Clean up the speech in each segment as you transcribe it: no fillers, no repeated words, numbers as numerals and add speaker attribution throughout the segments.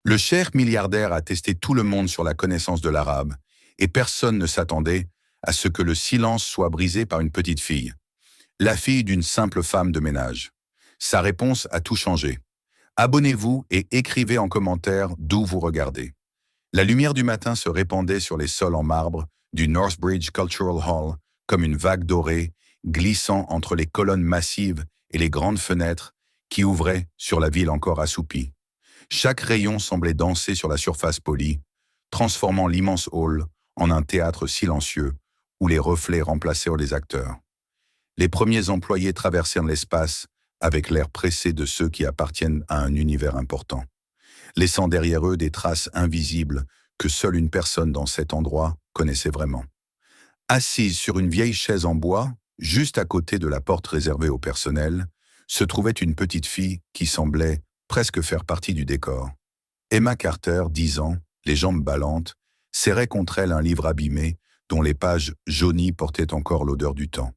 Speaker 1: Le cher milliardaire a testé tout le monde sur la connaissance de l'arabe, et personne ne s'attendait à ce que le silence soit brisé par une petite fille. La fille d'une simple femme de ménage. Sa réponse a tout changé. Abonnez-vous et écrivez en commentaire d'où vous regardez. La lumière du matin se répandait sur les sols en marbre du Northbridge Cultural Hall comme une vague dorée, glissant entre les colonnes massives et les grandes fenêtres qui ouvraient sur la ville encore assoupie. Chaque rayon semblait danser sur la surface polie, transformant l'immense hall en un théâtre silencieux où les reflets remplacèrent les acteurs. Les premiers employés traversèrent l'espace avec l'air pressé de ceux qui appartiennent à un univers important, laissant derrière eux des traces invisibles que seule une personne dans cet endroit connaissait vraiment. Assise sur une vieille chaise en bois, juste à côté de la porte réservée au personnel, se trouvait une petite fille qui semblait presque faire partie du décor. Emma Carter, 10 ans, les jambes ballantes, serrait contre elle un livre abîmé dont les pages jaunies portaient encore l'odeur du temps.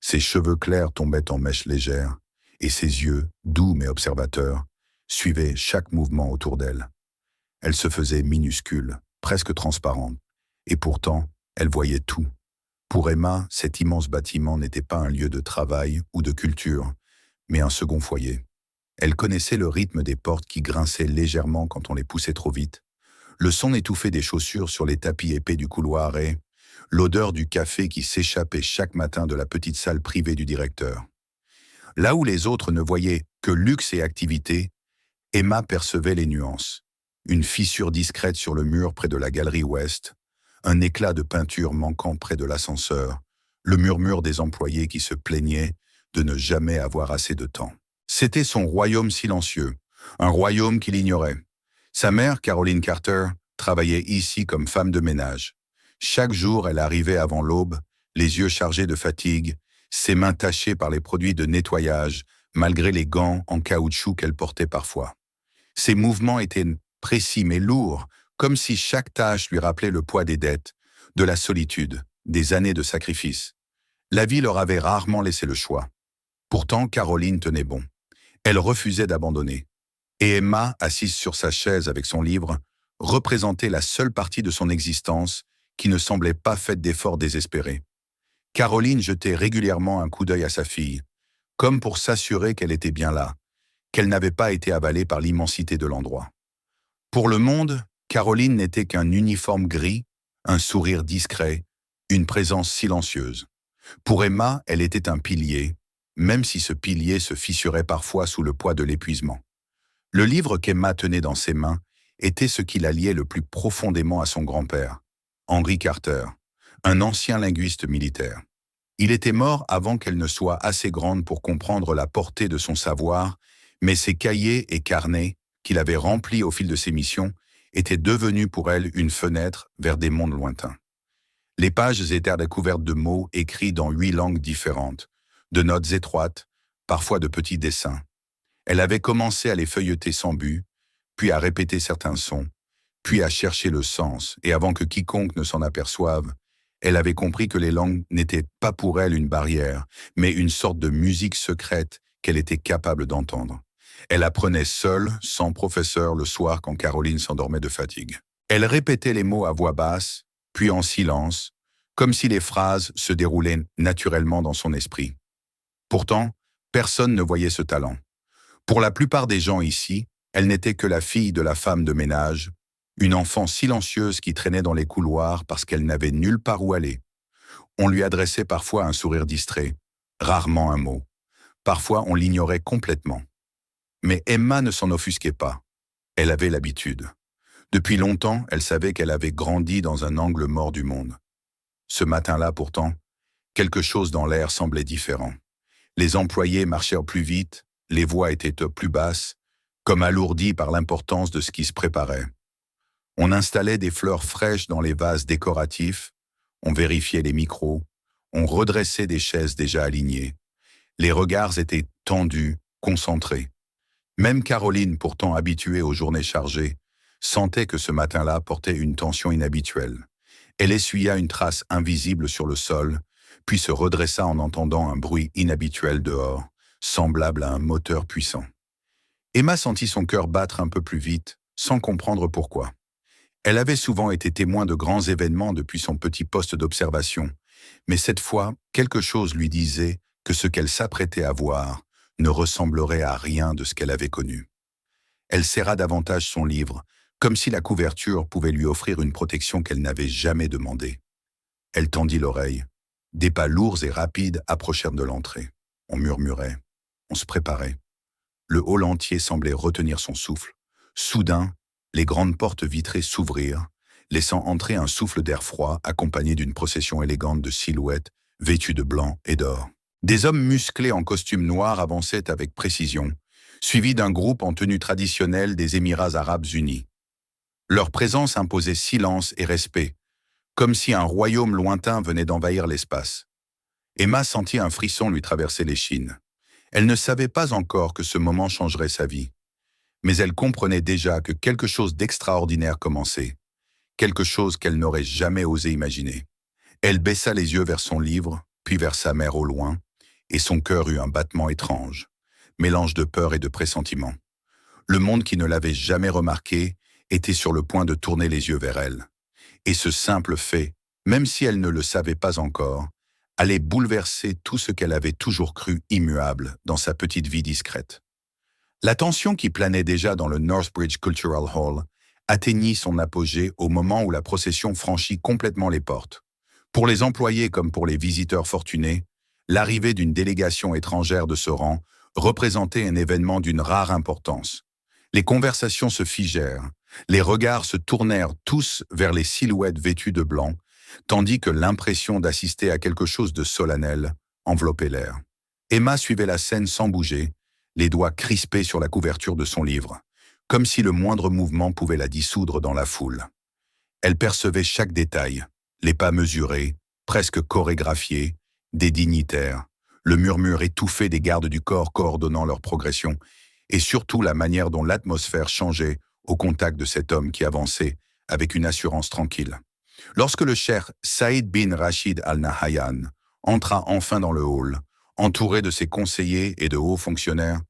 Speaker 1: Ses cheveux clairs tombaient en mèches légères, et ses yeux, doux mais observateurs, suivaient chaque mouvement autour d'elle. Elle se faisait minuscule, presque transparente, et pourtant, elle voyait tout. Pour Emma, cet immense bâtiment n'était pas un lieu de travail ou de culture, mais un second foyer. Elle connaissait le rythme des portes qui grinçaient légèrement quand on les poussait trop vite, le son étouffé des chaussures sur les tapis épais du couloir et l'odeur du café qui s'échappait chaque matin de la petite salle privée du directeur. Là où les autres ne voyaient que luxe et activité, Emma percevait les nuances. Une fissure discrète sur le mur près de la galerie ouest, un éclat de peinture manquant près de l'ascenseur, le murmure des employés qui se plaignaient de ne jamais avoir assez de temps. C'était son royaume silencieux, un royaume qu'il ignorait. Sa mère, Caroline Carter, travaillait ici comme femme de ménage. Chaque jour, elle arrivait avant l'aube, les yeux chargés de fatigue, ses mains tachées par les produits de nettoyage, malgré les gants en caoutchouc qu'elle portait parfois. Ses mouvements étaient précis mais lourds, comme si chaque tâche lui rappelait le poids des dettes, de la solitude, des années de sacrifice. La vie leur avait rarement laissé le choix. Pourtant, Caroline tenait bon. Elle refusait d'abandonner. Et Emma, assise sur sa chaise avec son livre, représentait la seule partie de son existence qui ne semblait pas faite d'efforts désespérés. Caroline jetait régulièrement un coup d'œil à sa fille, comme pour s'assurer qu'elle était bien là, qu'elle n'avait pas été avalée par l'immensité de l'endroit. Pour le monde, Caroline n'était qu'un uniforme gris, un sourire discret, une présence silencieuse. Pour Emma, elle était un pilier, même si ce pilier se fissurait parfois sous le poids de l'épuisement. Le livre qu'Emma tenait dans ses mains était ce qui la liait le plus profondément à son grand-père, Henry Carter, un ancien linguiste militaire. Il était mort avant qu'elle ne soit assez grande pour comprendre la portée de son savoir, mais ses cahiers et carnets, qu'il avait remplis au fil de ses missions, étaient devenus pour elle une fenêtre vers des mondes lointains. Les pages étaient recouvertes de mots écrits dans 8 langues différentes, de notes étroites, parfois de petits dessins. Elle avait commencé à les feuilleter sans but, puis à répéter certains sons, puis à chercher le sens, et avant que quiconque ne s'en aperçoive, elle avait compris que les langues n'étaient pas pour elle une barrière, mais une sorte de musique secrète qu'elle était capable d'entendre. Elle apprenait seule, sans professeur, le soir quand Caroline s'endormait de fatigue. Elle répétait les mots à voix basse, puis en silence, comme si les phrases se déroulaient naturellement dans son esprit. Pourtant, personne ne voyait ce talent. Pour la plupart des gens ici, elle n'était que la fille de la femme de ménage, une enfant silencieuse qui traînait dans les couloirs parce qu'elle n'avait nulle part où aller. On lui adressait parfois un sourire distrait, rarement un mot. Parfois, on l'ignorait complètement. Mais Emma ne s'en offusquait pas. Elle avait l'habitude. Depuis longtemps, elle savait qu'elle avait grandi dans un angle mort du monde. Ce matin-là, pourtant, quelque chose dans l'air semblait différent. Les employés marchèrent plus vite, les voix étaient plus basses, comme alourdies par l'importance de ce qui se préparait. On installait des fleurs fraîches dans les vases décoratifs, on vérifiait les micros, on redressait des chaises déjà alignées. Les regards étaient tendus, concentrés. Même Caroline, pourtant habituée aux journées chargées, sentait que ce matin-là portait une tension inhabituelle. Elle essuya une trace invisible sur le sol, puis se redressa en entendant un bruit inhabituel dehors, semblable à un moteur puissant. Emma sentit son cœur battre un peu plus vite, sans comprendre pourquoi. Elle avait souvent été témoin de grands événements depuis son petit poste d'observation, mais cette fois, quelque chose lui disait que ce qu'elle s'apprêtait à voir ne ressemblerait à rien de ce qu'elle avait connu. Elle serra davantage son livre, comme si la couverture pouvait lui offrir une protection qu'elle n'avait jamais demandée. Elle tendit l'oreille. Des pas lourds et rapides approchèrent de l'entrée. On murmurait. On se préparait. Le hall entier semblait retenir son souffle. Soudain, les grandes portes vitrées s'ouvrirent, laissant entrer un souffle d'air froid accompagné d'une procession élégante de silhouettes vêtues de blanc et d'or. Des hommes musclés en costume noir avançaient avec précision, suivis d'un groupe en tenue traditionnelle des Émirats arabes unis. Leur présence imposait silence et respect, comme si un royaume lointain venait d'envahir l'espace. Emma sentit un frisson lui traverser l'échine. Elle ne savait pas encore que ce moment changerait sa vie. Mais elle comprenait déjà que quelque chose d'extraordinaire commençait, quelque chose qu'elle n'aurait jamais osé imaginer. Elle baissa les yeux vers son livre, puis vers sa mère au loin, et son cœur eut un battement étrange, mélange de peur et de pressentiment. Le monde qui ne l'avait jamais remarqué était sur le point de tourner les yeux vers elle. Et ce simple fait, même si elle ne le savait pas encore, allait bouleverser tout ce qu'elle avait toujours cru immuable dans sa petite vie discrète. La tension qui planait déjà dans le Northbridge Cultural Hall atteignit son apogée au moment où la procession franchit complètement les portes. Pour les employés comme pour les visiteurs fortunés, l'arrivée d'une délégation étrangère de ce rang représentait un événement d'une rare importance. Les conversations se figèrent, les regards se tournèrent tous vers les silhouettes vêtues de blanc, tandis que l'impression d'assister à quelque chose de solennel enveloppait l'air. Emma suivait la scène sans bouger, les doigts crispés sur la couverture de son livre, comme si le moindre mouvement pouvait la dissoudre dans la foule. Elle percevait chaque détail, les pas mesurés, presque chorégraphiés, des dignitaires, le murmure étouffé des gardes du corps coordonnant leur progression, et surtout la manière dont l'atmosphère changeait au contact de cet homme qui avançait avec une assurance tranquille. Lorsque le cheikh Saïd bin Rachid Al Nahyan entra enfin dans le hall, entouré de ses conseillers et de hauts fonctionnaires,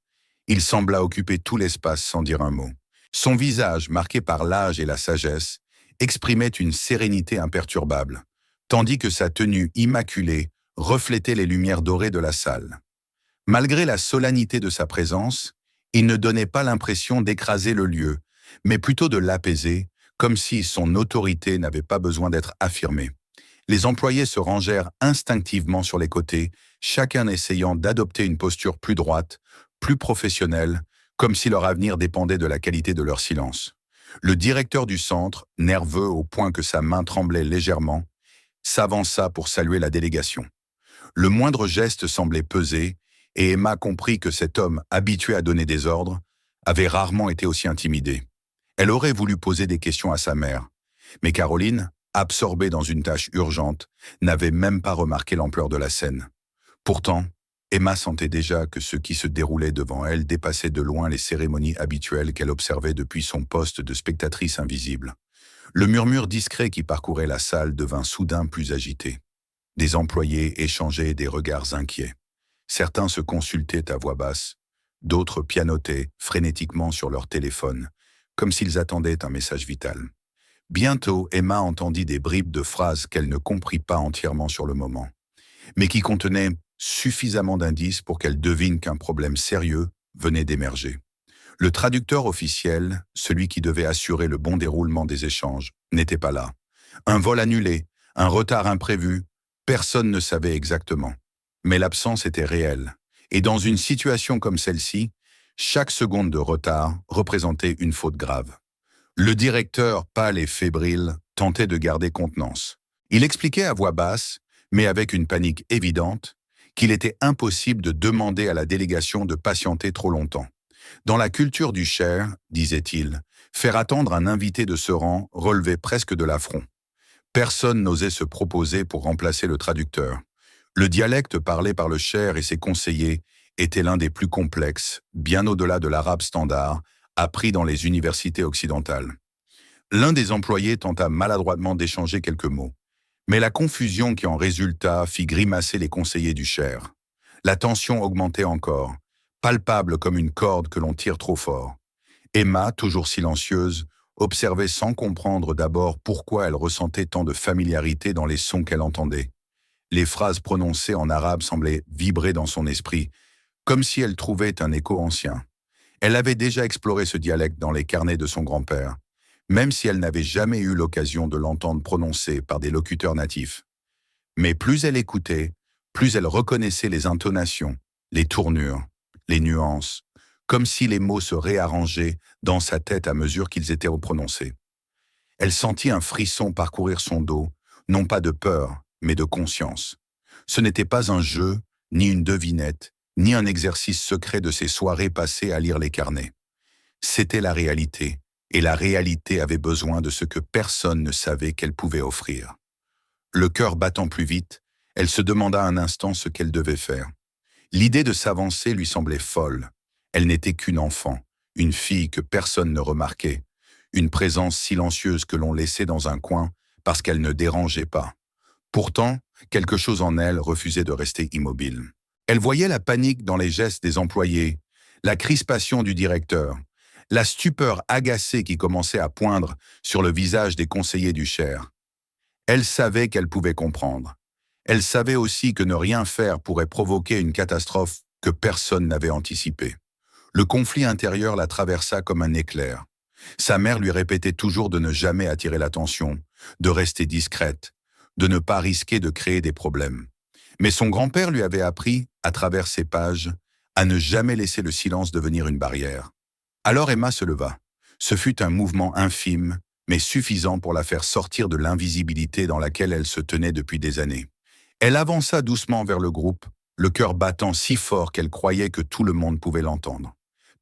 Speaker 1: il sembla occuper tout l'espace sans dire un mot. Son visage, marqué par l'âge et la sagesse, exprimait une sérénité imperturbable, tandis que sa tenue immaculée reflétait les lumières dorées de la salle. Malgré la solennité de sa présence, il ne donnait pas l'impression d'écraser le lieu, mais plutôt de l'apaiser, comme si son autorité n'avait pas besoin d'être affirmée. Les employés se rangèrent instinctivement sur les côtés, chacun essayant d'adopter une posture plus droite, plus professionnelle, comme si leur avenir dépendait de la qualité de leur silence. Le directeur du centre, nerveux au point que sa main tremblait légèrement, s'avança pour saluer la délégation. Le moindre geste semblait peser, et Emma comprit que cet homme, habitué à donner des ordres, avait rarement été aussi intimidé. Elle aurait voulu poser des questions à sa mère, mais Caroline, absorbée dans une tâche urgente, n'avait même pas remarqué l'ampleur de la scène. Pourtant, Emma sentait déjà que ce qui se déroulait devant elle dépassait de loin les cérémonies habituelles qu'elle observait depuis son poste de spectatrice invisible. Le murmure discret qui parcourait la salle devint soudain plus agité. Des employés échangeaient des regards inquiets. Certains se consultaient à voix basse, d'autres pianotaient frénétiquement sur leur téléphone, comme s'ils attendaient un message vital. Bientôt, Emma entendit des bribes de phrases qu'elle ne comprit pas entièrement sur le moment, mais qui contenaient suffisamment d'indices pour qu'elle devine qu'un problème sérieux venait d'émerger. Le traducteur officiel, celui qui devait assurer le bon déroulement des échanges, n'était pas là. Un vol annulé, un retard imprévu, personne ne savait exactement. Mais l'absence était réelle, et dans une situation comme celle-ci, chaque seconde de retard représentait une faute grave. Le directeur, pâle et fébrile, tentait de garder contenance. Il expliquait à voix basse, mais avec une panique évidente, qu'il était impossible de demander à la délégation de patienter trop longtemps. Dans la culture du Cher, disait-il, faire attendre un invité de ce rang relevait presque de l'affront. Personne n'osait se proposer pour remplacer le traducteur. Le dialecte parlé par le Cher et ses conseillers était l'un des plus complexes, bien au-delà de l'arabe standard, appris dans les universités occidentales. L'un des employés tenta maladroitement d'échanger quelques mots, mais la confusion qui en résulta fit grimacer les conseillers du Cher. La tension augmentait encore, palpable comme une corde que l'on tire trop fort. Emma, toujours silencieuse, observait sans comprendre d'abord pourquoi elle ressentait tant de familiarité dans les sons qu'elle entendait. Les phrases prononcées en arabe semblaient vibrer dans son esprit, comme si elle trouvait un écho ancien. Elle avait déjà exploré ce dialecte dans les carnets de son grand-père, même si elle n'avait jamais eu l'occasion de l'entendre prononcé par des locuteurs natifs. Mais plus elle écoutait, plus elle reconnaissait les intonations, les tournures, les nuances, comme si les mots se réarrangeaient dans sa tête à mesure qu'ils étaient prononcés. Elle sentit un frisson parcourir son dos, non pas de peur, mais de conscience. Ce n'était pas un jeu, ni une devinette, ni un exercice secret de ses soirées passées à lire les carnets. C'était la réalité, et la réalité avait besoin de ce que personne ne savait qu'elle pouvait offrir. Le cœur battant plus vite, elle se demanda un instant ce qu'elle devait faire. L'idée de s'avancer lui semblait folle. Elle n'était qu'une enfant, une fille que personne ne remarquait, une présence silencieuse que l'on laissait dans un coin parce qu'elle ne dérangeait pas. Pourtant, quelque chose en elle refusait de rester immobile. Elle voyait la panique dans les gestes des employés, la crispation du directeur, la stupeur agacée qui commençait à poindre sur le visage des conseillers du Cher. Elle savait qu'elle pouvait comprendre. Elle savait aussi que ne rien faire pourrait provoquer une catastrophe que personne n'avait anticipée. Le conflit intérieur la traversa comme un éclair. Sa mère lui répétait toujours de ne jamais attirer l'attention, de rester discrète, de ne pas risquer de créer des problèmes. Mais son grand-père lui avait appris, à travers ces pages, à ne jamais laisser le silence devenir une barrière. Alors Emma se leva. Ce fut un mouvement infime, mais suffisant pour la faire sortir de l'invisibilité dans laquelle elle se tenait depuis des années. Elle avança doucement vers le groupe, le cœur battant si fort qu'elle croyait que tout le monde pouvait l'entendre.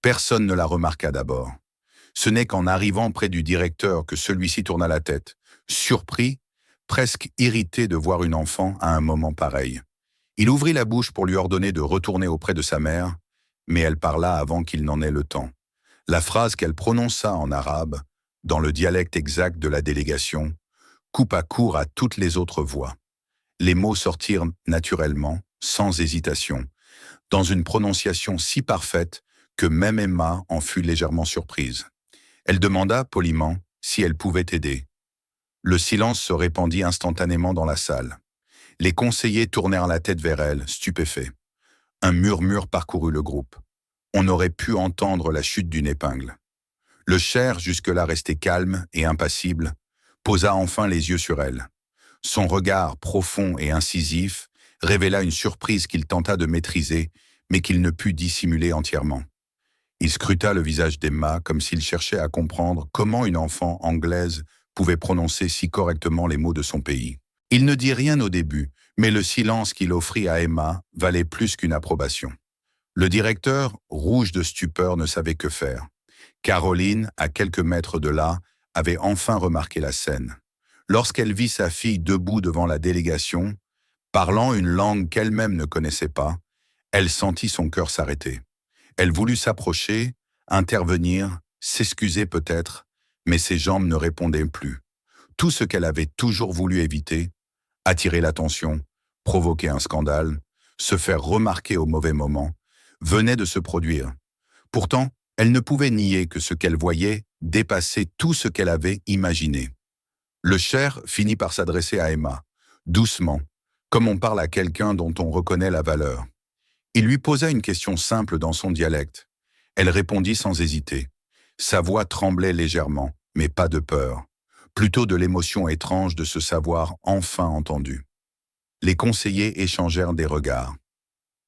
Speaker 1: Personne ne la remarqua d'abord. Ce n'est qu'en arrivant près du directeur que celui-ci tourna la tête, surpris, presque irrité de voir une enfant à un moment pareil. Il ouvrit la bouche pour lui ordonner de retourner auprès de sa mère, mais elle parla avant qu'il n'en ait le temps. La phrase qu'elle prononça en arabe, dans le dialecte exact de la délégation, coupa court à toutes les autres voix. Les mots sortirent naturellement, sans hésitation, dans une prononciation si parfaite que même Emma en fut légèrement surprise. Elle demanda poliment si elle pouvait aider. Le silence se répandit instantanément dans la salle. Les conseillers tournèrent la tête vers elle, stupéfaits. Un murmure parcourut le groupe. On aurait pu entendre la chute d'une épingle. Le Cher, jusque-là resté calme et impassible, posa enfin les yeux sur elle. Son regard profond et incisif révéla une surprise qu'il tenta de maîtriser, mais qu'il ne put dissimuler entièrement. Il scruta le visage d'Emma comme s'il cherchait à comprendre comment une enfant anglaise pouvait prononcer si correctement les mots de son pays. Il ne dit rien au début, mais le silence qu'il offrit à Emma valait plus qu'une approbation. Le directeur, rouge de stupeur, ne savait que faire. Caroline, à quelques mètres de là, avait enfin remarqué la scène. Lorsqu'elle vit sa fille debout devant la délégation, parlant une langue qu'elle-même ne connaissait pas, elle sentit son cœur s'arrêter. Elle voulut s'approcher, intervenir, s'excuser peut-être, mais ses jambes ne répondaient plus. Tout ce qu'elle avait toujours voulu éviter, attirer l'attention, provoquer un scandale, se faire remarquer au mauvais moment, venait de se produire. Pourtant, elle ne pouvait nier que ce qu'elle voyait dépassait tout ce qu'elle avait imaginé. Le Cher finit par s'adresser à Emma, doucement, comme on parle à quelqu'un dont on reconnaît la valeur. Il lui posa une question simple dans son dialecte. Elle répondit sans hésiter. Sa voix tremblait légèrement, mais pas de peur, plutôt de l'émotion étrange de se savoir enfin entendu. Les conseillers échangèrent des regards.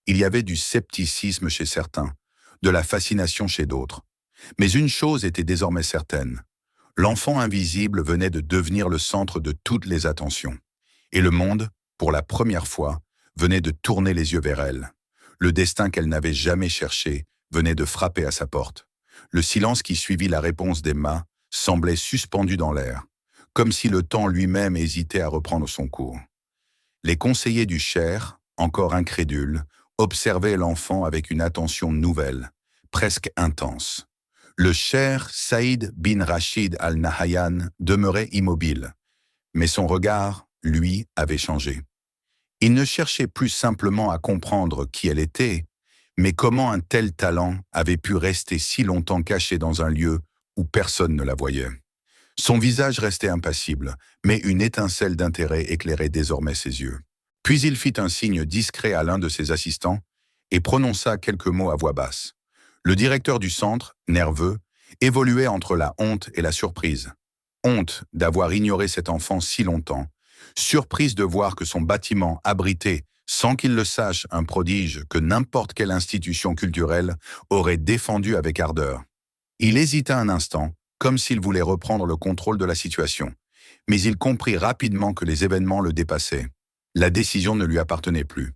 Speaker 1: Il y avait du scepticisme chez certains, de la fascination chez d'autres. Mais une chose était désormais certaine. L'enfant invisible venait de devenir le centre de toutes les attentions. Et le monde, pour la première fois, venait de tourner les yeux vers elle. Le destin qu'elle n'avait jamais cherché venait de frapper à sa porte. Le silence qui suivit la réponse d'Emma semblait suspendu dans l'air, comme si le temps lui-même hésitait à reprendre son cours. Les conseillers du Cher, encore incrédules, observaient l'enfant avec une attention nouvelle, presque intense. Le Cher Saïd bin Rachid al-Nahyan demeurait immobile, mais son regard, lui, avait changé. Il ne cherchait plus simplement à comprendre qui elle était, Mais comment un tel talent avait pu rester si longtemps caché dans un lieu où personne ne la voyait? Son visage restait impassible, mais une étincelle d'intérêt éclairait désormais ses yeux. Puis il fit un signe discret à l'un de ses assistants et prononça quelques mots à voix basse. Le directeur du centre, nerveux, évoluait entre la honte et la surprise. Honte d'avoir ignoré cet enfant si longtemps, surprise de voir que son bâtiment abritait, sans qu'il le sache, un prodige que n'importe quelle institution culturelle aurait défendu avec ardeur. Il hésita un instant, comme s'il voulait reprendre le contrôle de la situation. Mais il comprit rapidement que les événements le dépassaient. La décision ne lui appartenait plus.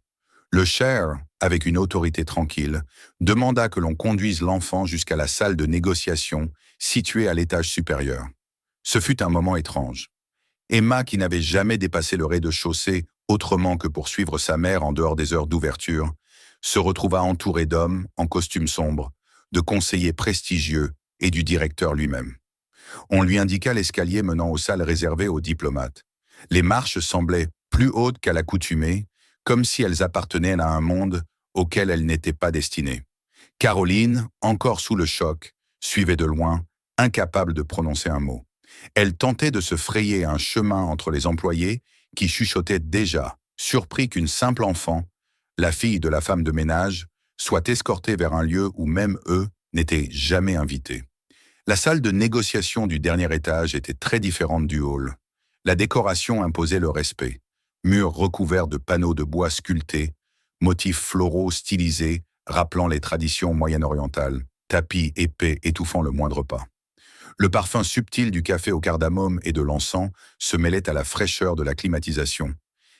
Speaker 1: Le chair, avec une autorité tranquille, demanda que l'on conduise l'enfant jusqu'à la salle de négociation située à l'étage supérieur. Ce fut un moment étrange. Emma, qui n'avait jamais dépassé le rez-de-chaussée autrement que pour suivre sa mère en dehors des heures d'ouverture, se retrouva entourée d'hommes en costume sombre, de conseillers prestigieux et du directeur lui-même. On lui indiqua l'escalier menant aux salles réservées aux diplomates. Les marches semblaient plus hautes qu'à l'accoutumée, comme si elles appartenaient à un monde auquel elles n'étaient pas destinées. Caroline, encore sous le choc, suivait de loin, incapable de prononcer un mot. Elle tentait de se frayer un chemin entre les employés qui chuchotaient déjà, surpris qu'une simple enfant, la fille de la femme de ménage, soit escortée vers un lieu où même eux n'étaient jamais invités. La salle de négociation du dernier étage était très différente du hall. La décoration imposait le respect. Murs recouverts de panneaux de bois sculptés, motifs floraux stylisés rappelant les traditions moyen-orientales, tapis épais étouffant le moindre pas. Le parfum subtil du café au cardamome et de l'encens se mêlait à la fraîcheur de la climatisation,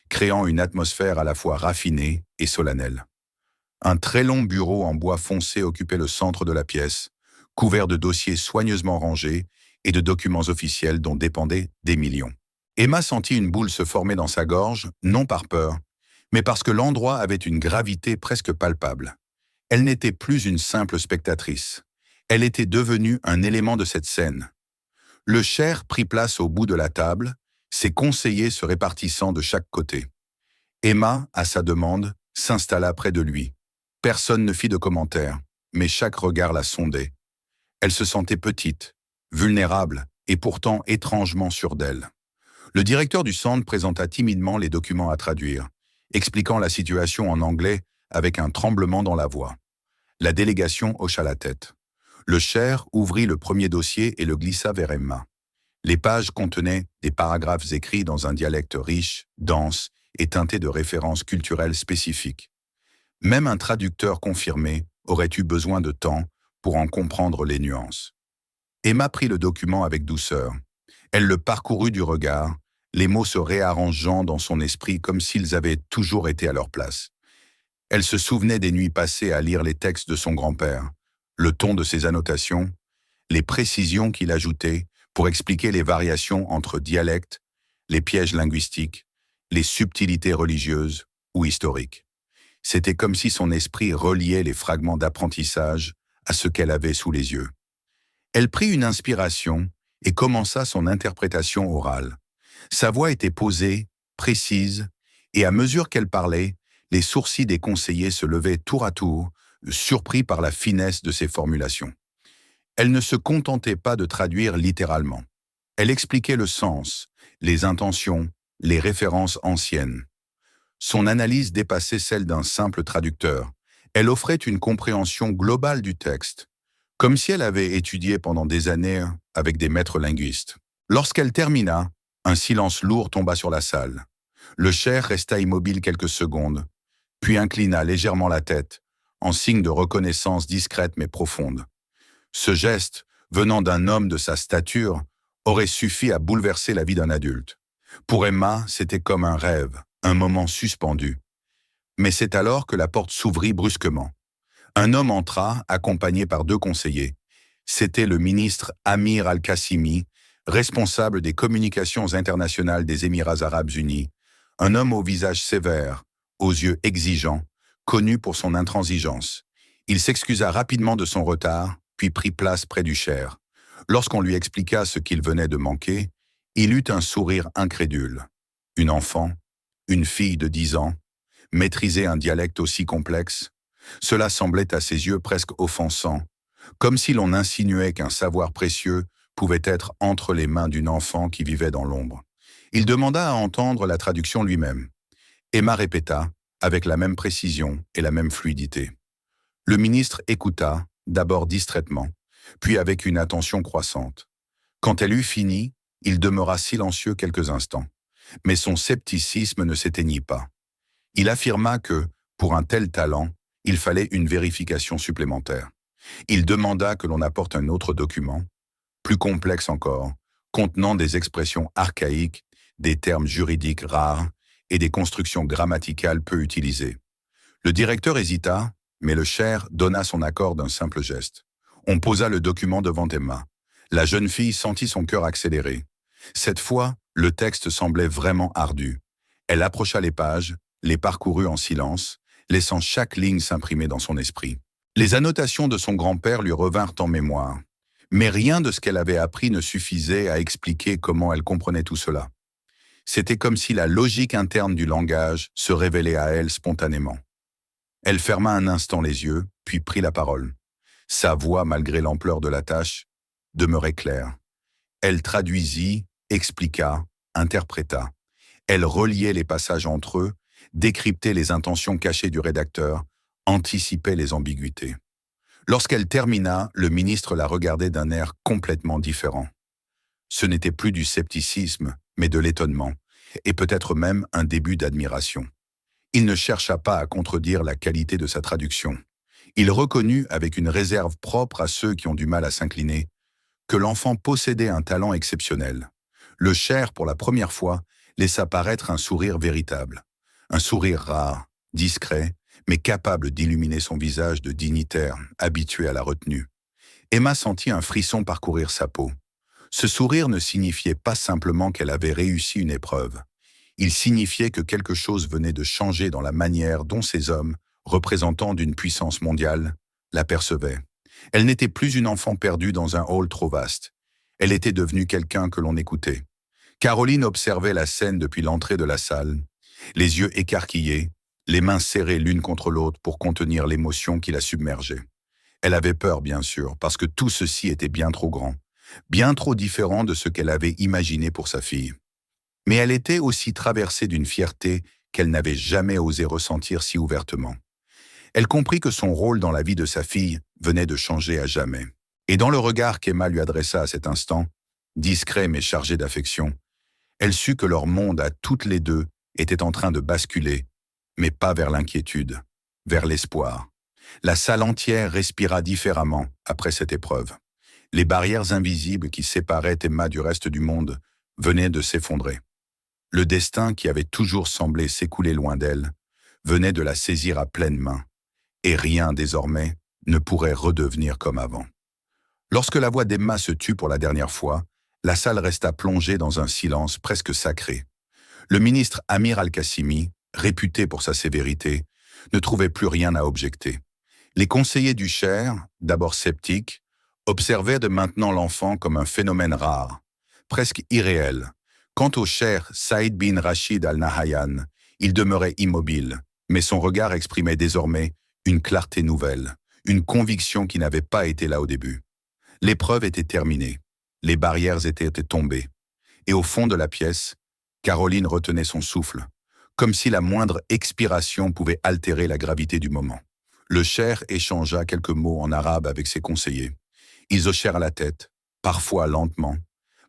Speaker 1: créant une atmosphère à la fois raffinée et solennelle. Un très long bureau en bois foncé occupait le centre de la pièce, couvert de dossiers soigneusement rangés et de documents officiels dont dépendaient des millions. Emma sentit une boule se former dans sa gorge, non par peur, mais parce que l'endroit avait une gravité presque palpable. Elle n'était plus une simple spectatrice. Elle était devenue un élément de cette scène. Le chair prit place au bout de la table, ses conseillers se répartissant de chaque côté. Emma, à sa demande, s'installa près de lui. Personne ne fit de commentaires, mais chaque regard la sondait. Elle se sentait petite, vulnérable et pourtant étrangement sûre d'elle. Le directeur du centre présenta timidement les documents à traduire, expliquant la situation en anglais avec un tremblement dans la voix. La délégation hocha la tête. Le chair ouvrit le premier dossier et le glissa vers Emma. Les pages contenaient des paragraphes écrits dans un dialecte riche, dense et teinté de références culturelles spécifiques. Même un traducteur confirmé aurait eu besoin de temps pour en comprendre les nuances. Emma prit le document avec douceur. Elle le parcourut du regard, les mots se réarrangeant dans son esprit comme s'ils avaient toujours été à leur place. Elle se souvenait des nuits passées à lire les textes de son grand-père, le ton de ses annotations, les précisions qu'il ajoutait pour expliquer les variations entre dialectes, les pièges linguistiques, les subtilités religieuses ou historiques. C'était comme si son esprit reliait les fragments d'apprentissage à ce qu'elle avait sous les yeux. Elle prit une inspiration et commença son interprétation orale. Sa voix était posée, précise, et à mesure qu'elle parlait, les sourcils des conseillers se levaient tour à tour, surpris par la finesse de ses formulations. Elle ne se contentait pas de traduire littéralement. Elle expliquait le sens, les intentions, les références anciennes. Son analyse dépassait celle d'un simple traducteur. Elle offrait une compréhension globale du texte, comme si elle avait étudié pendant des années avec des maîtres linguistes. Lorsqu'elle termina, un silence lourd tomba sur la salle. Le chair resta immobile quelques secondes, puis inclina légèrement la tête, en signe de reconnaissance discrète mais profonde. Ce geste, venant d'un homme de sa stature, aurait suffi à bouleverser la vie d'un adulte. Pour Emma, c'était comme un rêve, un moment suspendu. Mais c'est alors que la porte s'ouvrit brusquement. Un homme entra, accompagné par 2 conseillers. C'était le ministre Amir Al-Qassimi, responsable des communications internationales des Émirats arabes unis, un homme au visage sévère, aux yeux exigeants, connu pour son intransigeance. Il s'excusa rapidement de son retard, puis prit place près du chair. Lorsqu'on lui expliqua ce qu'il venait de manquer, il eut un sourire incrédule. Une enfant, une fille de 10 ans, maîtriser un dialecte aussi complexe, Cela semblait à ses yeux presque offensant, comme si l'on insinuait qu'un savoir précieux pouvait être entre les mains d'une enfant qui vivait dans l'ombre. Il demanda à entendre la traduction lui-même. Emma répéta, avec la même précision et la même fluidité. Le ministre écouta, d'abord distraitement, puis avec une attention croissante. Quand elle eut fini, il demeura silencieux quelques instants. Mais son scepticisme ne s'éteignit pas. Il affirma que, pour un tel talent, il fallait une vérification supplémentaire. Il demanda que l'on apporte un autre document, plus complexe encore, contenant des expressions archaïques, des termes juridiques rares et des constructions grammaticales peu utilisées. Le directeur hésita, mais le cher donna son accord d'un simple geste. On posa le document devant Emma. La jeune fille sentit son cœur accélérer. Cette fois, le texte semblait vraiment ardu. Elle approcha les pages, les parcourut en silence, laissant chaque ligne s'imprimer dans son esprit. Les annotations de son grand-père lui revinrent en mémoire. Mais rien de ce qu'elle avait appris ne suffisait à expliquer comment elle comprenait tout cela. C'était comme si la logique interne du langage se révélait à elle spontanément. Elle ferma un instant les yeux, puis prit la parole. Sa voix, malgré l'ampleur de la tâche, demeurait claire. Elle traduisit, expliqua, interpréta. Elle reliait les passages entre eux, décryptait les intentions cachées du rédacteur, anticipait les ambiguïtés. Lorsqu'elle termina, le ministre la regardait d'un air complètement différent. Ce n'était plus du scepticisme, mais de l'étonnement, et peut-être même un début d'admiration. Il ne chercha pas à contredire la qualité de sa traduction. Il reconnut, avec une réserve propre à ceux qui ont du mal à s'incliner, que l'enfant possédait un talent exceptionnel. Le cher, pour la première fois, laissa paraître un sourire véritable. Un sourire rare, discret, mais capable d'illuminer son visage de dignitaire, habitué à la retenue. Emma sentit un frisson parcourir sa peau. Ce sourire ne signifiait pas simplement qu'elle avait réussi une épreuve. Il signifiait que quelque chose venait de changer dans la manière dont ces hommes, représentants d'une puissance mondiale, l'apercevaient. Elle n'était plus une enfant perdue dans un hall trop vaste. Elle était devenue quelqu'un que l'on écoutait. Caroline observait la scène depuis l'entrée de la salle, les yeux écarquillés, les mains serrées l'une contre l'autre pour contenir l'émotion qui la submergeait. Elle avait peur, bien sûr, parce que tout ceci était bien trop grand, bien trop différent de ce qu'elle avait imaginé pour sa fille. Mais elle était aussi traversée d'une fierté qu'elle n'avait jamais osé ressentir si ouvertement. Elle comprit que son rôle dans la vie de sa fille venait de changer à jamais. Et dans le regard qu'Emma lui adressa à cet instant, discret mais chargé d'affection, elle sut que leur monde à toutes les deux était en train de basculer, mais pas vers l'inquiétude, vers l'espoir. La salle entière respira différemment après cette épreuve. Les barrières invisibles qui séparaient Emma du reste du monde venaient de s'effondrer. Le destin qui avait toujours semblé s'écouler loin d'elle venait de la saisir à pleine main, et rien désormais ne pourrait redevenir comme avant. Lorsque la voix d'Emma se tut pour la dernière fois, la salle resta plongée dans un silence presque sacré. Le ministre Amir Al-Qassimi, réputé pour sa sévérité, ne trouvait plus rien à objecter. Les conseillers du Cher, d'abord sceptiques, observaient de maintenant l'enfant comme un phénomène rare, presque irréel. Quant au Cher Saïd bin Rachid Al-Nahyan, il demeurait immobile, mais son regard exprimait désormais une clarté nouvelle, une conviction qui n'avait pas été là au début. L'épreuve était terminée, les barrières étaient tombées, et au fond de la pièce, Caroline retenait son souffle, comme si la moindre expiration pouvait altérer la gravité du moment. Le Cher échangea quelques mots en arabe avec ses conseillers. Ils hochèrent la tête, parfois lentement,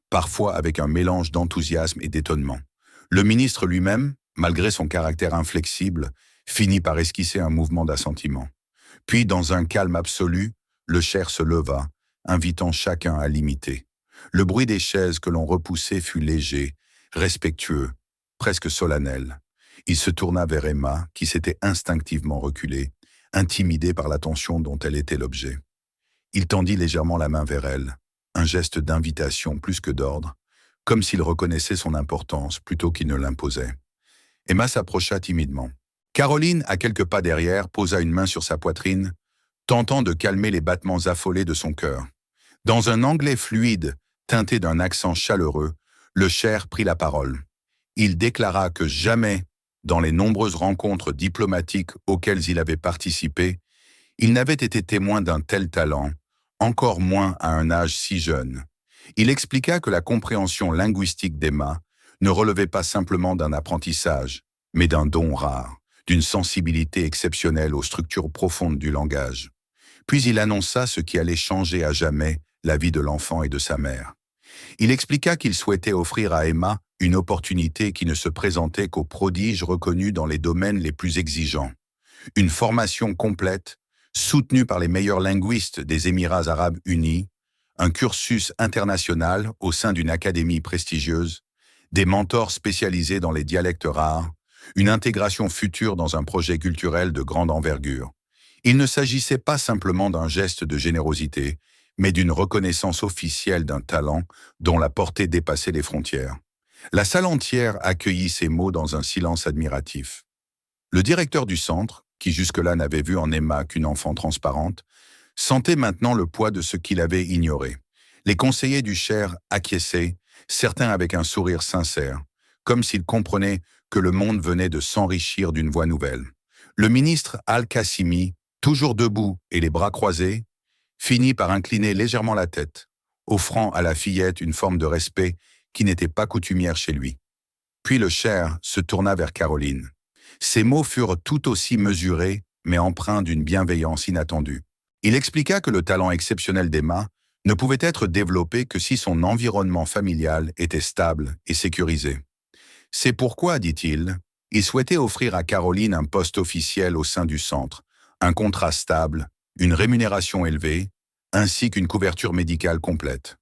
Speaker 1: parfois avec un mélange d'enthousiasme et d'étonnement. Le ministre lui-même, malgré son caractère inflexible, finit par esquisser un mouvement d'assentiment. Puis, dans un calme absolu, le Cher se leva, invitant chacun à l'imiter. Le bruit des chaises que l'on repoussait fut léger, respectueux, presque solennel. Il se tourna vers Emma, qui s'était instinctivement reculée, intimidée par l'attention dont elle était l'objet. Il tendit légèrement la main vers elle, un geste d'invitation plus que d'ordre, comme s'il reconnaissait son importance plutôt qu'il ne l'imposait. Emma s'approcha timidement. Caroline, à quelques pas derrière, posa une main sur sa poitrine, tentant de calmer les battements affolés de son cœur. Dans un anglais fluide, teinté d'un accent chaleureux, le Cher prit la parole. Il déclara que jamais dans les nombreuses rencontres diplomatiques auxquelles il avait participé, il n'avait été témoin d'un tel talent, encore moins à un âge si jeune. Il expliqua que la compréhension linguistique d'Emma ne relevait pas simplement d'un apprentissage, mais d'un don rare, d'une sensibilité exceptionnelle aux structures profondes du langage. Puis il annonça ce qui allait changer à jamais la vie de l'enfant et de sa mère. Il expliqua qu'il souhaitait offrir à Emma une opportunité qui ne se présentait qu'aux prodiges reconnus dans les domaines les plus exigeants. Une formation complète, soutenue par les meilleurs linguistes des Émirats arabes unis, un cursus international au sein d'une académie prestigieuse, des mentors spécialisés dans les dialectes rares, une intégration future dans un projet culturel de grande envergure. Il ne s'agissait pas simplement d'un geste de générosité, mais d'une reconnaissance officielle d'un talent dont la portée dépassait les frontières. La salle entière accueillit ces mots dans un silence admiratif. Le directeur du centre, qui jusque-là n'avait vu en Emma qu'une enfant transparente, sentait maintenant le poids de ce qu'il avait ignoré. Les conseillers du Cher acquiesçaient, certains avec un sourire sincère, comme s'ils comprenaient que le monde venait de s'enrichir d'une voix nouvelle. Le ministre Al-Qassimi, toujours debout et les bras croisés, finit par incliner légèrement la tête, offrant à la fillette une forme de respect qui n'était pas coutumière chez lui. Puis le Cher se tourna vers Caroline. Ses mots furent tout aussi mesurés, mais empreints d'une bienveillance inattendue. Il expliqua que le talent exceptionnel d'Emma ne pouvait être développé que si son environnement familial était stable et sécurisé. C'est pourquoi, dit-il, il souhaitait offrir à Caroline un poste officiel au sein du centre, un contrat stable, une rémunération élevée, ainsi qu'une couverture médicale complète.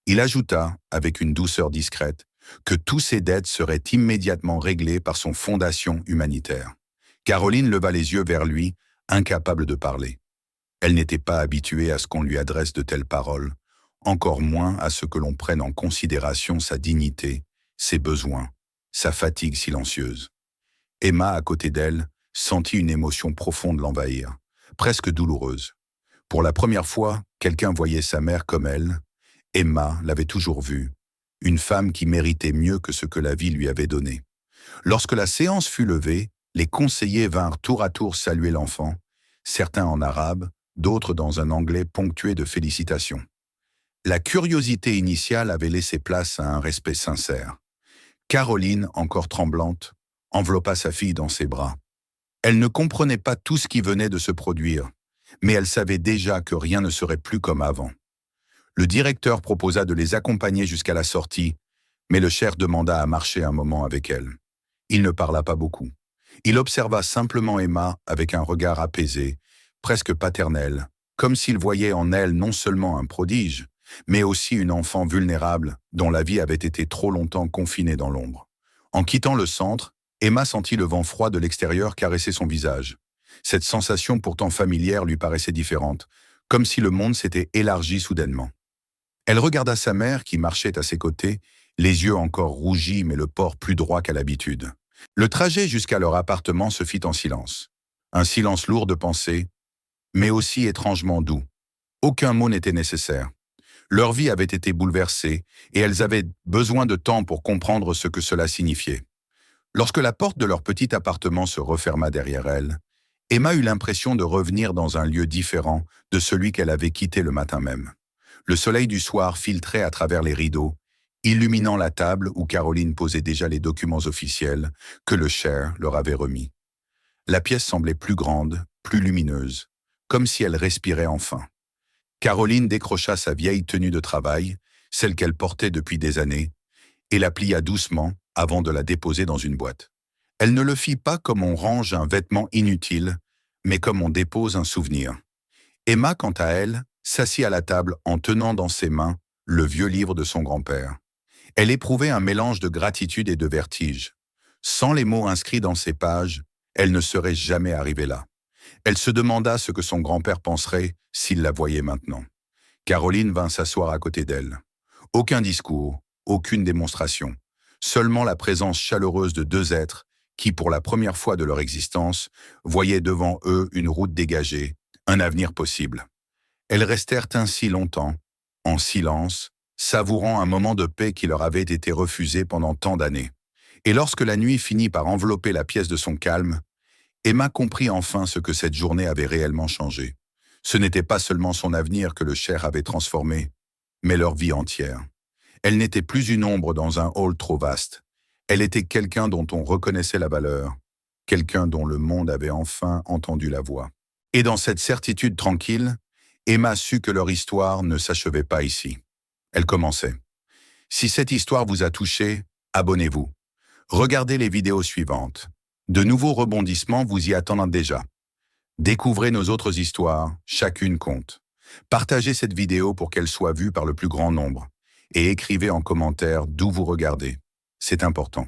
Speaker 1: Il ajouta, avec une douceur discrète, que tous ses dettes seraient immédiatement réglées par son fondation humanitaire. Caroline leva les yeux vers lui, incapable de parler. Elle n'était pas habituée à ce qu'on lui adresse de telles paroles, encore moins à ce que l'on prenne en considération sa dignité, ses besoins, sa fatigue silencieuse. Emma, à côté d'elle, sentit une émotion profonde l'envahir, presque douloureuse. Pour la première fois, quelqu'un voyait sa mère comme elle. Emma l'avait toujours vue, une femme qui méritait mieux que ce que la vie lui avait donné. Lorsque la séance fut levée, les conseillers vinrent tour à tour saluer l'enfant, certains en arabe, d'autres dans un anglais ponctué de félicitations. La curiosité initiale avait laissé place à un respect sincère. Caroline, encore tremblante, enveloppa sa fille dans ses bras. Elle ne comprenait pas tout ce qui venait de se produire, mais elle savait déjà que rien ne serait plus comme avant. Le directeur proposa de les accompagner jusqu'à la sortie, mais le Cher demanda à marcher un moment avec elle. Il ne parla pas beaucoup. Il observa simplement Emma avec un regard apaisé, presque paternel, comme s'il voyait en elle non seulement un prodige, mais aussi une enfant vulnérable dont la vie avait été trop longtemps confinée dans l'ombre. En quittant le centre, Emma sentit le vent froid de l'extérieur caresser son visage. Cette sensation pourtant familière lui paraissait différente, comme si le monde s'était élargi soudainement. Elle regarda sa mère qui marchait à ses côtés, les yeux encore rougis mais le port plus droit qu'à l'habitude. Le trajet jusqu'à leur appartement se fit en silence. Un silence lourd de pensées, mais aussi étrangement doux. Aucun mot n'était nécessaire. Leur vie avait été bouleversée et elles avaient besoin de temps pour comprendre ce que cela signifiait. Lorsque la porte de leur petit appartement se referma derrière elles, Emma eut l'impression de revenir dans un lieu différent de celui qu'elle avait quitté le matin même. Le soleil du soir filtrait à travers les rideaux, illuminant la table où Caroline posait déjà les documents officiels que le Cher leur avait remis. La pièce semblait plus grande, plus lumineuse, comme si elle respirait enfin. Caroline décrocha sa vieille tenue de travail, celle qu'elle portait depuis des années, et la plia doucement avant de la déposer dans une boîte. Elle ne le fit pas comme on range un vêtement inutile, mais comme on dépose un souvenir. Emma, quant à elle, s'assit à la table en tenant dans ses mains le vieux livre de son grand-père. Elle éprouvait un mélange de gratitude et de vertige. Sans les mots inscrits dans ces pages, elle ne serait jamais arrivée là. Elle se demanda ce que son grand-père penserait s'il la voyait maintenant. Caroline vint s'asseoir à côté d'elle. Aucun discours, aucune démonstration, seulement la présence chaleureuse de deux êtres qui, pour la première fois de leur existence, voyaient devant eux une route dégagée, un avenir possible. Elles restèrent ainsi longtemps, en silence, savourant un moment de paix qui leur avait été refusé pendant tant d'années. Et lorsque la nuit finit par envelopper la pièce de son calme, Emma comprit enfin ce que cette journée avait réellement changé. Ce n'était pas seulement son avenir que le Cher avait transformé, mais leur vie entière. Elle n'était plus une ombre dans un hall trop vaste. Elle était quelqu'un dont on reconnaissait la valeur, quelqu'un dont le monde avait enfin entendu la voix. Et dans cette certitude tranquille, Emma sut que leur histoire ne s'achevait pas ici. Elle commençait. Si cette histoire vous a touché, abonnez-vous. Regardez les vidéos suivantes. De nouveaux rebondissements vous y attendent déjà. Découvrez nos autres histoires, chacune compte. Partagez cette vidéo pour qu'elle soit vue par le plus grand nombre. Et écrivez en commentaire d'où vous regardez. C'est important.